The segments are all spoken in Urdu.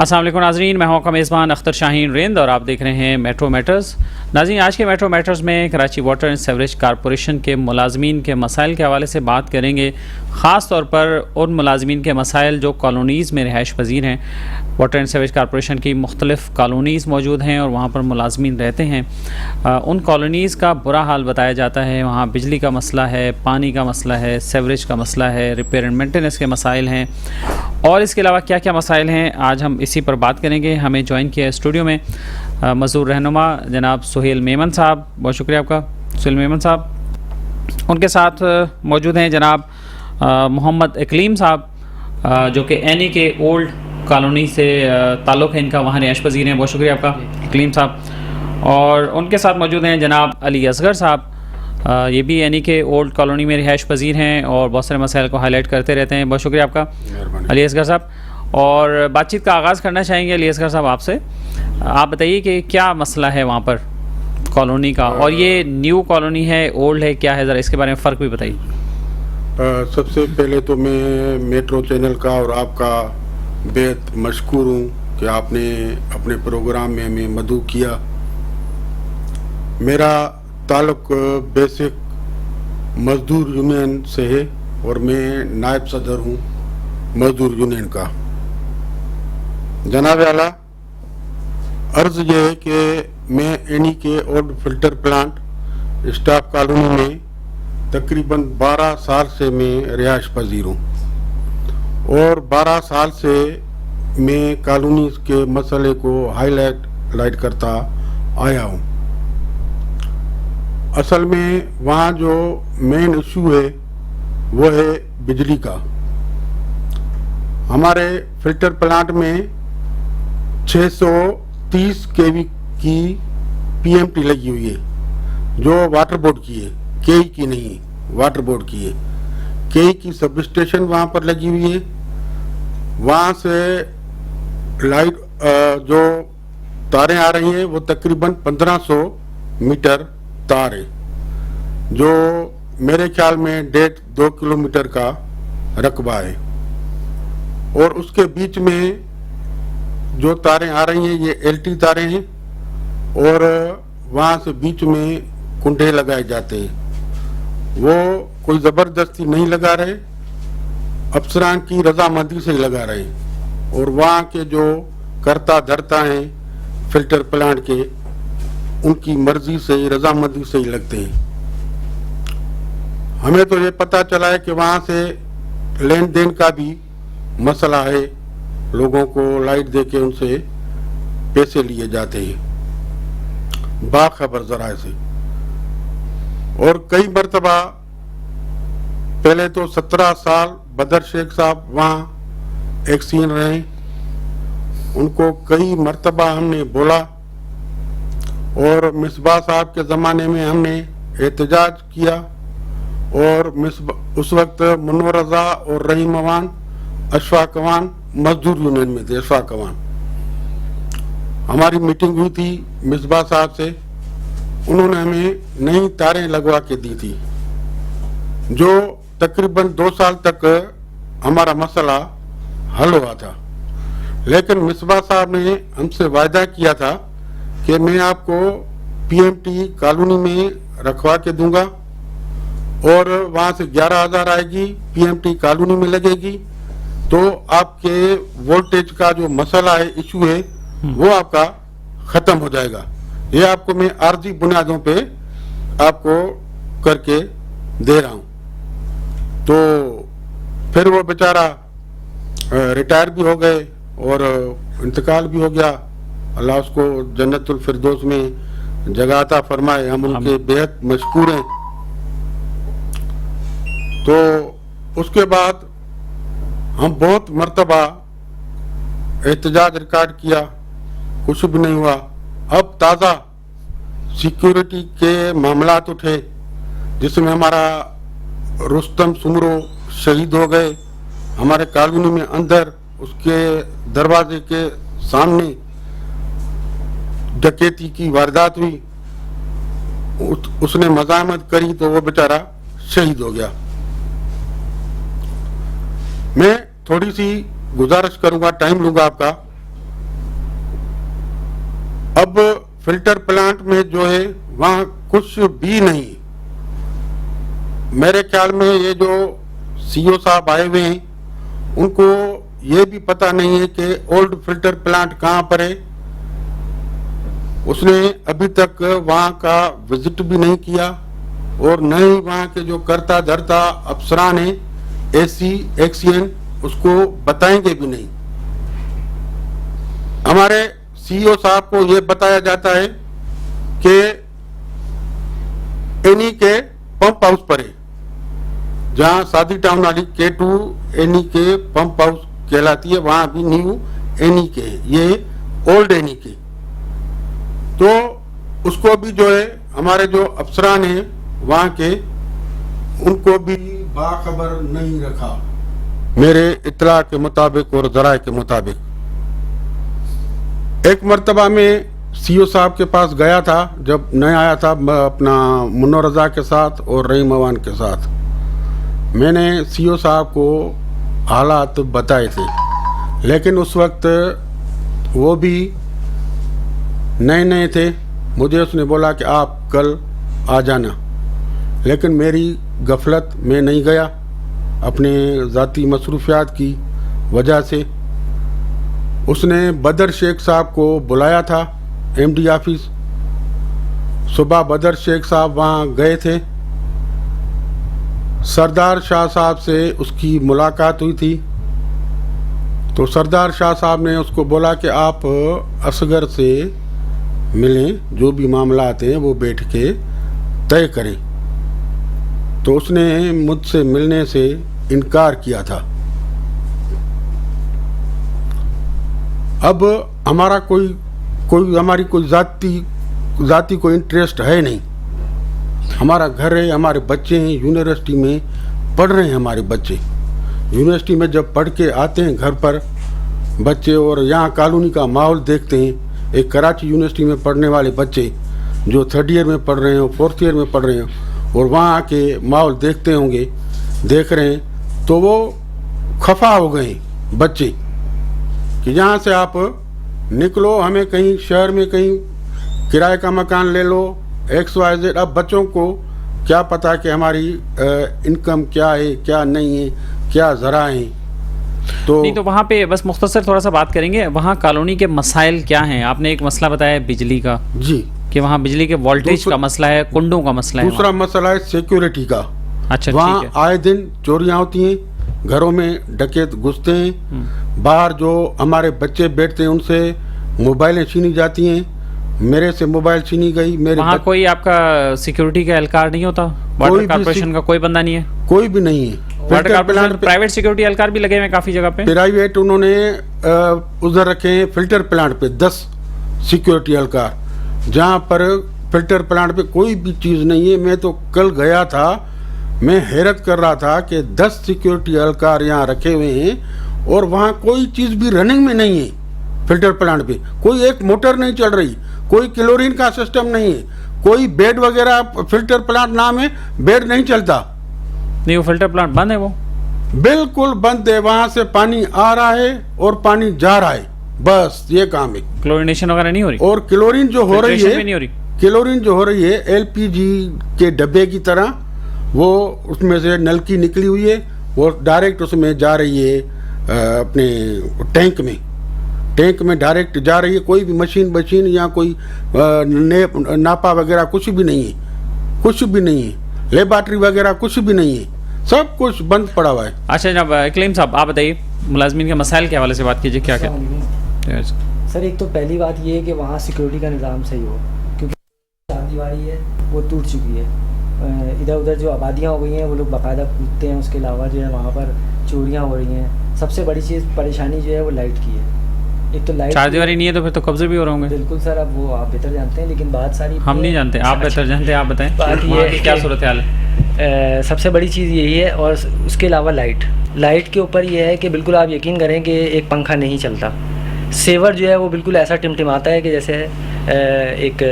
السلام علیکم ناظرین، میں ہوں آپ کا میزبان اختر شاہین رند اور آپ دیکھ رہے ہیں میٹرو میٹرز۔ ناظرین، آج کے میٹرو میٹرز میں Karachi water and sewerage corporation کے ملازمین کے مسائل کے حوالے سے بات کریں گے، خاص طور پر ان ملازمین کے مسائل جو کالونیز میں رہائش پذیر ہیں۔ واٹر اینڈ سیوریج کارپوریشن کی مختلف کالونیز موجود ہیں اور وہاں پر ملازمین رہتے ہیں۔ ان کالونیز کا برا حال بتایا جاتا ہے، وہاں بجلی کا مسئلہ ہے، پانی کا مسئلہ ہے، سیوریج کا مسئلہ ہے، ریپیئر اینڈ مینٹیننس کے مسائل ہیں، اور اس کے علاوہ کیا کیا مسائل ہیں آج ہم اسی پر بات کریں گے۔ ہمیں جوائن کیا اسٹوڈیو میں مزدور رہنما جناب سہیل میمن صاحب، بہت شکریہ آپ کا سہیل میمن صاحب۔ ان کے ساتھ موجود ہیں جناب محمد اکلیم صاحب، جو کہ اینی کے اولڈ کالونی سے تعلق ہے ان کا، وہاں رہائش پذیر ہیں، بہت شکریہ آپ کا اکلیم صاحب۔ اور ان کے ساتھ موجود ہیں جناب علی اصغر صاحب، یہ بھی اینی کے اولڈ کالونی میں رہائش پذیر ہیں اور بہت سارے مسائل کو ہائی لائٹ کرتے رہتے ہیں، بہت شکریہ آپ کا علی اصغر صاحب۔ اور بات چیت کا آغاز کرنا چاہیں گے علی اصغر صاحب آپ سے، آپ بتائیے کہ کیا مسئلہ ہے وہاں پر کالونی کا، اور یہ نیو کالونی ہے اولڈ ہے کیا ہے، ذرا اس کے بارے میں فرق بھی بتائیے۔ سب سے پہلے تو میں میٹرو چینل کا اور آپ کا بہت مشکور ہوں کہ آپ نے اپنے پروگرام میں ہمیں مدعو کیا۔ میرا تعلق بیسک مزدور یونین سے ہے اور میں نائب صدر ہوں مزدور یونین کا۔ جناب اعلیٰ، عرض یہ ہے کہ میں اینی کے old filter plant staff colony میں تقریباً 12 سال سے میں رہائش پذیر ہوں اور 12 سال سے میں کالونی کے مسئلے کو ہائی لائٹ کرتا آیا ہوں۔ اصل میں وہاں جو مین ایشو ہے وہ ہے بجلی کا۔ ہمارے فلٹر پلانٹ میں 630 kV کی PMT لگی ہوئی ہے جو واٹر بورڈ کی ہے، KE کی نہیں، واٹر بورڈ کی ہے۔ KE کی سب اسٹیشن وہاں پر لگی ہوئی ہے۔ وہاں سے لائٹ جو تاریں آ رہی ہیں وہ تقریباً 1500 میٹر تار ہے، جو میرے خیال میں 1.5-2 کلومیٹر کا رقبہ ہے، اور اس کے بیچ میں جو تاریں آ رہی ہیں یہ LT تاریں ہیں، اور وہاں سے بیچ میں کنڈے لگائے جاتے ہیں۔ وہ کوئی زبردستی نہیں لگا رہے، افسران کی رضامندی سے ہی لگا رہے ہیں، اور وہاں کے جو کرتا دھرتا ہیں فلٹر پلانٹ کے، ان کی مرضی سے ہی، رضامندی سے ہی لگتے ہیں۔ ہمیں تو یہ پتہ چلا ہے کہ وہاں سے لین دین کا بھی مسئلہ ہے، لوگوں کو لائٹ دے کے ان سے پیسے لیے جاتے ہیں باخبر ذرائع سے۔ اور کئی مرتبہ پہلے تو 17 سال بدر شیخ صاحب وہاں ایکسین رہے، ان کو کئی مرتبہ ہم نے بولا، اور مصباح صاحب کے زمانے میں ہم نے احتجاج کیا، اور اس وقت منور رضا اور رحیم اوان اشفاق اوان مزدور یونین میں تھے، اشفاق اوان۔ ہماری میٹنگ ہوئی تھی مصباح صاحب سے، انہوں نے ہمیں نئی تاریں لگوا کے دی تھی، جو تقریباً 2 سال تک ہمارا مسئلہ حل ہوا تھا۔ لیکن مصباح صاحب نے ہم سے وعدہ کیا تھا کہ میں آپ کو PMT کالونی میں رکھوا کے دوں گا، اور وہاں سے 11,000 آئے گی، PMT کالونی میں لگے گی، تو آپ کے وولٹیج کا جو مسئلہ ہے، ایشو ہے، وہ آپ کا ختم ہو جائے گا۔ یہ آپ کو میں عارضی بنیادوں پہ آپ کو کر کے دے رہا ہوں۔ تو پھر وہ بیچارہ ریٹائر بھی ہو گئے اور انتقال بھی ہو گیا، اللہ اس کو جنت الفردوس میں جگہ عطا فرمائے، ہم ان کے بہت مشکور ہیں۔ تو اس کے بعد ہم بہت مرتبہ احتجاج ریکارڈ کیا، کچھ بھی نہیں ہوا۔ اب تازہ سیکیورٹی کے معاملات اٹھے، جس میں ہمارا رستم سمرو شہید ہو گئے، ہمارے کالونی میں اندر اس کے دروازے کے سامنے ڈکیتی کی واردات ہوئی، اس نے مزاحمت کری تو وہ بیچارہ شہید ہو گیا۔ میں تھوڑی سی گزارش کروں گا، ٹائم لوں گا آپ کا، اب فلٹر پلانٹ میں جو ہے وہاں کچھ بھی نہیں. میرے خیال میں یہ جو سی او صاحب آئے ہوئے ہیں ان کو یہ بھی پتہ نہیں ہے کہ اولڈ فلٹر پلانٹ کہاں پر ہے. اس نے ابھی تک وہاں کا وزٹ بھی نہیں کیا اور نہ ہی وہاں کے جو کرتا دھرتا افسران ہیں اے سی ایکسین اس کو بتائیں گے بھی نہیں. ہمارے سی او صاحب کو یہ بتایا جاتا ہے کہ اینی کے پمپ ہاؤس پر ہے, جہاں سادی ٹاؤن والی K2 اینی کے پمپ ہاؤس کہلاتی ہے, وہاں بھی نیو اینی کے, یہ اولڈ اینی کے. تو اس کو بھی جو ہے ہمارے جو افسران ہیں وہاں کے ان کو بھی باخبر نہیں رکھا میرے اطلاع کے مطابق اور ذرائع کے مطابق. ایک مرتبہ میں سی او صاحب کے پاس گیا تھا جب نیا آیا تھا اپنا منو رضا کے ساتھ اور رحیم اوان کے ساتھ. میں نے سی او صاحب کو حالات بتائے تھے, لیکن اس وقت وہ بھی نئے تھے. مجھے اس نے بولا کہ آپ کل آ جانا, لیکن میری غفلت میں نہیں گیا اپنے ذاتی مصروفیات کی وجہ سے. اس نے بدر شیخ صاحب کو بلایا تھا ایم ڈی آفس. صبح بدر شیخ صاحب وہاں گئے تھے. سردار شاہ صاحب سے اس کی ملاقات ہوئی تھی. تو سردار شاہ صاحب نے اس کو بولا کہ آپ اصغر سے ملیں, جو بھی معاملات ہیں وہ بیٹھ کے طے کریں. تو اس نے مجھ سے ملنے سے انکار کیا تھا. اب ہمارا ہماری کوئی ذاتی کوئی انٹرسٹ ہے نہیں. ہمارا گھر ہے, ہمارے بچے ہیں, یونیورسٹی میں پڑھ رہے ہیں ہمارے بچے. یونیورسٹی میں جب پڑھ کے آتے ہیں گھر پر بچے اور یہاں کالونی کا ماحول دیکھتے ہیں, ایک کراچی یونیورسٹی میں پڑھنے والے بچے جو 3rd ایئر میں پڑھ رہے ہیں, 4th ایئر میں پڑھ رہے ہیں, اور وہاں آ کے ماحول دیکھتے ہوں گے, دیکھ رہے ہیں, تو وہ خفا ہو گئے بچے کہ یہاں سے آپ نکلو, ہمیں کہیں شہر میں کہیں کرائے کا مکان لے لو, XYZ. اب بچوں کو کیا پتا کہ ہماری انکم کیا ہے, کیا نہیں ہے, کیا ذرائع ہیں. تو وہاں پہ بس مختصر تھوڑا سا بات کریں گے. وہاں کالونی کے مسائل کیا ہیں؟ آپ نے ایک مسئلہ بتایا بجلی کا, جی, کہ وہاں بجلی کے وولٹیج کا مسئلہ ہے, کنڈوں کا مسئلہ ہے. دوسرا مسئلہ ہے سیکیورٹی کا. اچھا, وہاں آئے دن چوریاں ہوتی ہیں, گھروں میں ڈکیت گھستے ہیں, باہر جو ہمارے بچے بیٹھتے ہیں ان سے موبائلیں چھینی جاتی ہیں. میرے سے موبائل چھینی گئی. وہاں کوئی آپ کا سیکیورٹی کا اہلکار نہیں ہوتا؟ واٹر کارپوریشن کا کوئی بندہ نہیں ہے؟ کوئی بھی نہیں ہے. واٹر کارپوریشن پرائیویٹ سیکیورٹی اہلکار بھی لگے ہوئے ہیں کافی جگہ پہ. پرائیویٹ انہوں نے ادھر رکھے ہیں فلٹر پلانٹ پہ 10 سیکیورٹی اہلکار, جہاں پر فلٹر پلانٹ پہ کوئی بھی چیز نہیں ہے. میں تو کل گیا تھا, میں حیرت کر رہا تھا کہ 10 سیکیورٹی اہلکار یہاں رکھے ہوئے ہیں اور وہاں کوئی چیز بھی رننگ میں نہیں ہے. فلٹر پلانٹ پہ کوئی ایک موٹر نہیں چل رہی, کوئی کلورین کا سسٹم نہیں ہے, کوئی بیڈ وغیرہ. فلٹر پلانٹ نام ہے, بیڈ نہیں چلتا. نہیں, وہ فلٹر پلانٹ بند ہے, وہ بالکل بند ہے. وہاں سے پانی آ رہا ہے اور پانی جا رہا ہے, بس یہ کام ہے. کلورینیشن وغیرہ نہیں ہو رہی. اور کلورین جو ہو رہی ہے LPG کے ڈبے کی طرح, وہ اس میں سے نلکی نکلی ہوئی ہے, وہ ڈائریکٹ اس میں جا رہی ہے اپنے ٹینک میں ڈائریکٹ جا رہی ہے. کوئی بھی مشین یا کوئی ناپا وغیرہ کچھ بھی نہیں ہے, لیبارٹری وغیرہ کچھ بھی نہیں ہے, سب کچھ بند پڑا ہوا ہے. اچھا جناب کلیم صاحب, آپ بتائیے ملازمین کے مسائل کے حوالے سے بات کیجیے. کیا سر؟ ایک تو پہلی بات یہ ہے کہ وہاں سیکیورٹی کا نظام صحیح ہو, کیونکہ چار دیواری ہے وہ ٹوٹ چکی ہے. ادھر ادھر جو آبادیاں ہو گئی ہیں وہ لوگ باقاعدہ کودتے ہیں. اس کے علاوہ جو ہے وہاں پر چوریاں ہو رہی ہیں. سب سے بڑی چیز پریشانی جو ہے وہ لائٹ کی ہے. ایک تو لائٹ, چار دیواری نہیں ہے تو پھر تو قبضے بھی ہو رہے ہوں گے. بالکل سر, اب وہ آپ بہتر جانتے ہیں, لیکن بات ساری ہم نہیں جانتے, آپ بہتر جانتے ہیں. آپ بتائیں بات یہ ہے کیا صورت حال ہے. سب سے بڑی چیز یہی ہے, اور اس کے علاوہ لائٹ کے اوپر یہ ہے کہ بالکل آپ یقین کریں کہ ایک پنکھا نہیں چلتا. سیور جو ہے وہ بالکل ایسا ٹمٹماتا ہے کہ جیسے ایک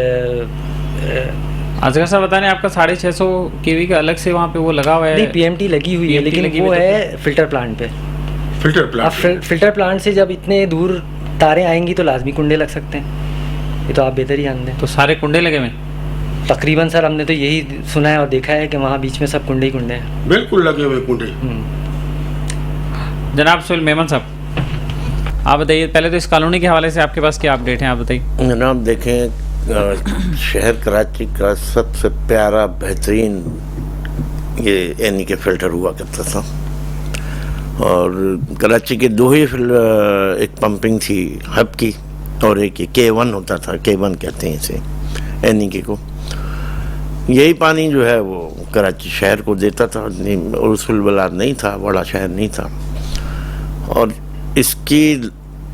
اصغر صاحب بتائیں, آپ کا 650 kV کا الگ سے وہاں پہ وہ لگا ہوا ہے؟ نہیں, PMT لگی ہوئی ہے, لیکن وہ ہے فلٹر پلانٹ پہ. فلٹر پلانٹ سے جب اتنے دور تاریں آئیں گی تو لازمی کنڈے لگ سکتے ہیں. یہ تو آپ بہتر ہی جانتے ہیں. تو سارے کنڈے لگے ہوئے ہیں؟ تقریباً سر ہم نے تو یہی سنا ہے اور دیکھا ہے کہ وہاں بیچ میں سب کنڈے ہی کنڈے ہیں. بالکل لگے ہوئے کنڈے. جناب سہیل میمن صاحب آپ بتائیے، پہلے تو اس کالونی کے حوالے سے آپ کے پاس کیا اپڈیٹ ہیں، آپ بتائیے. جناب دیکھیں، شہر کراچی کا سب سے پیارا بہترین یہ اینی کے فلٹر ہوا کرتا تھا، اور کراچی کے دو ہی ایک پمپنگ تھی ہب کی، اور ایک K1 ہوتا تھا، K1 کہتے ہیں اسے اینی کے کو. یہی پانی جو ہے وہ کراچی شہر کو دیتا تھا، رسول بلاد نہیں تھا، بڑا شہر نہیں تھا. اور اس کی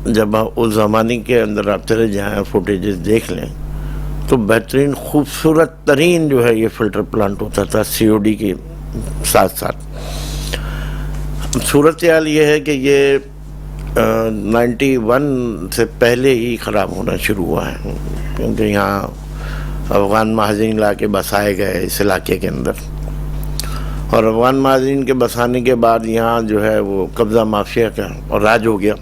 جب اس زمانے کے اندر آپ چلے جائیں، فوٹیجز دیکھ لیں تو بہترین خوبصورت ترین جو ہے یہ فلٹر پلانٹ ہوتا تھا COD کے ساتھ ساتھ. صورتحال یہ ہے کہ یہ 91 سے پہلے ہی خراب ہونا شروع ہوا ہے، کیونکہ یہاں افغان مہاجرین لا کے بسائے گئے اس علاقے کے اندر، اور افغان مہاجرین کے بسانے کے بعد یہاں جو ہے وہ قبضہ مافیا کا اور راج ہو گیا.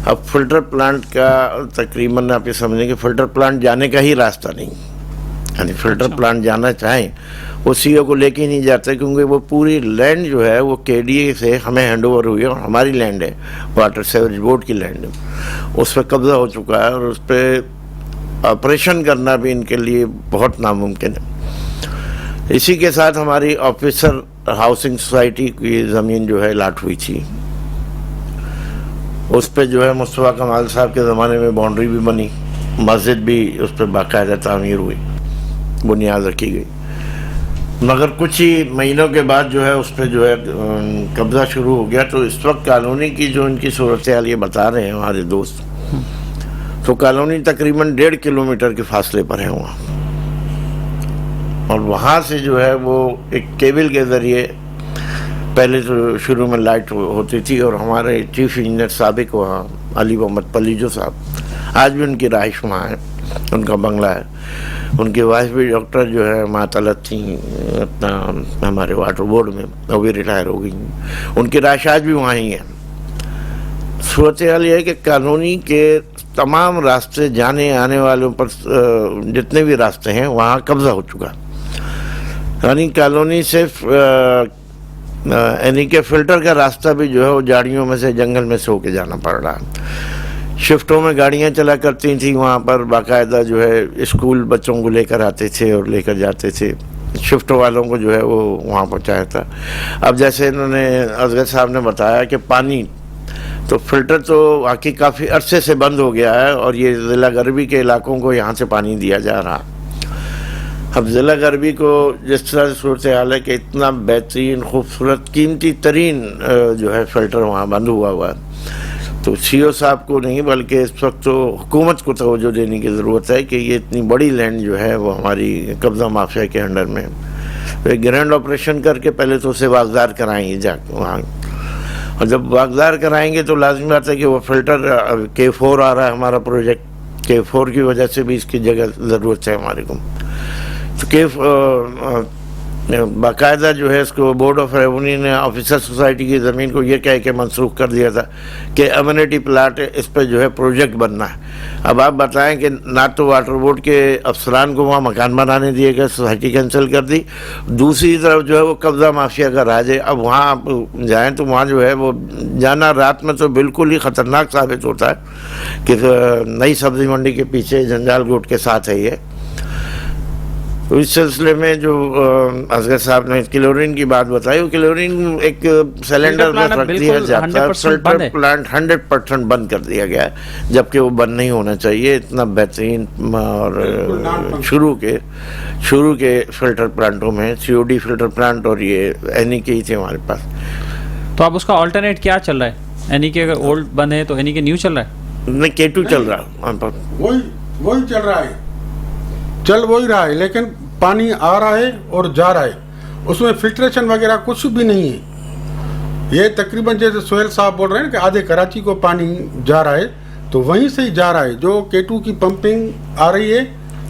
اب فلٹر پلانٹ کا تقریباً آپ یہ سمجھیں کہ فلٹر پلانٹ جانے کا ہی راستہ نہیں، یعنی فلٹر پلانٹ جانا چاہیں وہ CO کو لے کے نہیں جاتا، کیونکہ وہ پوری لینڈ جو ہے وہ KDA سے ہمیں ہینڈ اوور ہوئی ہے، اور ہماری لینڈ ہے، واٹر سیوریج بورڈ کی لینڈ ہے، اس پہ قبضہ ہو چکا ہے، اور اس پہ آپریشن کرنا بھی ان کے لیے بہت ناممکن ہے. اسی کے ساتھ ہماری آفیسر ہاؤسنگ سوسائٹی کی زمین جو ہے الاٹ ہوئی تھی، اس پہ جو ہے مصطفیٰ کمال صاحب کے زمانے میں باؤنڈری بھی بنی، مسجد بھی اس پہ باقاعدہ تعمیر ہوئی، بنیاد رکھی گئی. مگر کچھ ہی مہینوں کے بعد جو ہے اس پہ جو ہے قبضہ شروع ہو گیا. تو اس وقت کالونی کی جو ان کی صورتحال یہ بتا رہے ہیں ہمارے دوست، تو کالونی تقریباً 1.5 کلومیٹر کے فاصلے پر ہے وہاں، اور وہاں سے جو ہے وہ ایک کیبل کے ذریعے پہلے تو شروع میں لائٹ ہوتی تھی، اور ہمارے چیف انجینئر سابق وہاں علی محمد پلیجو صاحب، آج بھی ان کی رہائش وہاں ہے، ان کا بنگلہ ہے. ان کی وائف بھی ڈاکٹر جو ہے معطلت تھیں اپنا ہمارے واٹر بورڈ میں، وہ بھی ریٹائر ہو گئی ہیں، ان کی رہائش آج بھی وہاں ہی ہے. صورتحال یہ ہے کہ کالونی کے تمام راستے جانے آنے والوں پر جتنے بھی راستے ہیں وہاں قبضہ ہو چکا، یعنی کالونی صرف یعنی کہ فلٹر کا راستہ بھی جو ہے وہ جاڑیوں میں سے، جنگل میں سے ہو کے جانا پڑ رہا. شفٹوں میں گاڑیاں چلا کرتی تھیں وہاں پر، باقاعدہ جو ہے اسکول بچوں کو لے کر آتے تھے اور لے کر جاتے تھے، شفٹوں والوں کو جو ہے وہ وہاں پہنچایا تھا. اب جیسے انہوں نے اصغر صاحب نے بتایا کہ پانی تو فلٹر تو واقعی کافی عرصے سے بند ہو گیا ہے، اور یہ ضلع غربی کے علاقوں کو یہاں سے پانی دیا جا رہا. اب ضلع غربی کو جس طرح سے صورتحال ہے کہ اتنا بہترین خوبصورت قیمتی ترین جو ہے فلٹر وہاں بند ہوا ہے، تو CO صاحب کو نہیں بلکہ اس وقت تو حکومت کو توجہ دینے کی ضرورت ہے کہ یہ اتنی بڑی لینڈ جو ہے وہ ہماری قبضہ مافیا کے انڈر میں، ایک گرینڈ آپریشن کر کے پہلے تو اسے واگزار کرائیں گے جا کے وہاں، اور جب واگزار کرائیں گے تو لازمی بات ہے کہ وہ فلٹر K4 آ رہا ہے ہمارا پروجیکٹ، K4 کی وجہ سے بھی اس کی جگہ ضرورت ہے ہمارے کو. تو باقاعدہ جو ہے اس کو بورڈ آف ریونیو نے آفیسر سوسائٹی کی زمین کو یہ کہہ کے منسوخ کر دیا تھا کہ امینٹی پلاٹ ہے، اس پہ جو ہے پروجیکٹ بننا ہے. اب آپ بتائیں کہ نہ تو واٹر بورڈ کے افسران کو وہاں مکان بنانے دیے گئے، سوسائٹی کینسل کر دی، دوسری طرف جو ہے وہ قبضہ مافیا کا راج ہے. اب وہاں آپ جائیں تو وہاں جو ہے وہ جانا رات میں تو بالکل ہی خطرناک ثابت ہوتا ہے کہ نئی سبزی منڈی کے پیچھے جنجال گوٹ کے ساتھ ہے یہ. تو اس سلسلے میں جو اصغر صاحب نے کلورین کی بات بتائی، وہ کلورین ایک سلنڈر میں رکھ دیا جاتا ہے، فلٹر پلانٹ 100% بند کر دیا گیا ہے، جبکہ وہ بند نہیں ہونا چاہیے. اتنا بہترین اور شروع کے فلٹر پلانٹوں میں COD فلٹر پلانٹ اور یہ اینی کے ہی تھے ہمارے پاس. تو اب اس کا آلٹرنیٹ کیا چل رہا ہے؟ اینی کے اگر اولڈ بند ہے تو اینی کے نیو چل رہا ہے؟ نہیں، K2 چل رہا ہے، وہی چل رہا ہے، چل وہی رہا ہے، لیکن پانی آ رہا ہے اور جا رہا ہے، اس میں فلٹریشن وغیرہ کچھ بھی نہیں ہے. یہ تقریباً جیسے سہیل صاحب بول رہے ہیں کہ آدھے کراچی کو پانی جا رہا ہے، تو وہیں سے ہی جا رہا ہے. جو K2 کی پمپنگ آ رہی ہے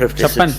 56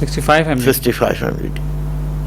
65 MBD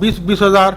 20,000,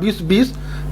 20-20,